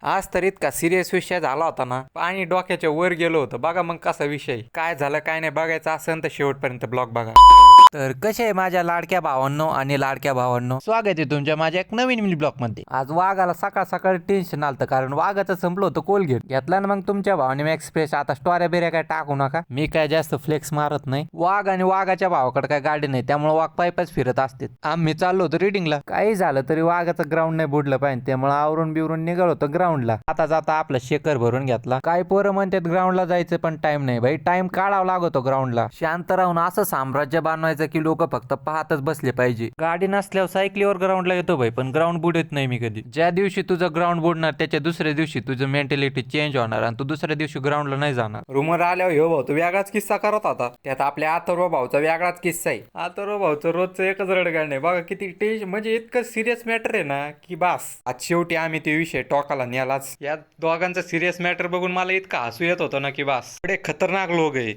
आज तर इतका सिरियस विषय झाला होता ना, पाणी डोक्याच्या वर गेलो होतं. बघा मग कसा विषय काय झालं काय नाही बघायचं असेल तर शेवटपर्यंत ब्लॉग बघा. तर कसे आहे माझ्या लाडक्या भावांनो आणि लाडक्या भावांनो, स्वागत आहे तुमच्या माझ्या एक नवीन मिनी ब्लॉग मध्ये. आज वाघाला सकाळ सकाळ टेन्शन आलं कारण वाघाचं संपलं होतं कोलगेट घेतला ना. मग तुमच्या भावाने एक्सप्रेस आता स्टोऱ्या बिऱ्या काय टाकू नका, मी काय जास्त फ्लेक्स मारत नाही. वाघ आणि वाघाच्या भावाकडे काय गाडी नाही त्यामुळे वाघ पायपाच फिरत असते. आम्ही चाललो होतो रिडिंगला, काही झालं तरी वाघाचं ग्राउंड नाही बुडलं पाहिजे त्यामुळे आवरून बिवरून निघालो होतो ग्राउंडला. आता जाता आपला शेकर भरून घेतला. काय पोरं म्हणतात ग्राउंडला जायचं पण टाइम नाही भाई, टाइम काढावा लागतो ग्राउंडला. शांत राहून असं साम्राज्य बांधवायचं की लोक फक्त पाहतच बसले पाहिजे. गाडी नसल्यावर सायकलीवर ग्राउंडला येतो भाई, पण ग्राउंड बुडत नाही मी कधी. ज्या दिवशी तुझं ग्राउंड बुडणार त्याच्या दुसऱ्या दिवशी तुझं मेंटॅलिटी चेंज होणार आणि तू दुसऱ्या दिवशी ग्राउंडला नाही जाणार. रूमवर आल्यावर ह्यो भाऊ तो वेगळाच किस्सा करत होता. त्यात आपल्या अथर्व भाऊचा वेगळाच किस्सा आहे. अथर्व भाऊचं रोजचं एकच रडगाड नाही बघा, किती टेन्शन म्हणजे इतकं सिरियस मॅटर आहे ना की बास. आज शेवटी आम्ही ते विषय टोकाला नेलाच. या दोघांचा सिरियस मॅटर बघून मला इतका हसू येत होतं ना की बास, एवढे खतरनाक लोक आहे.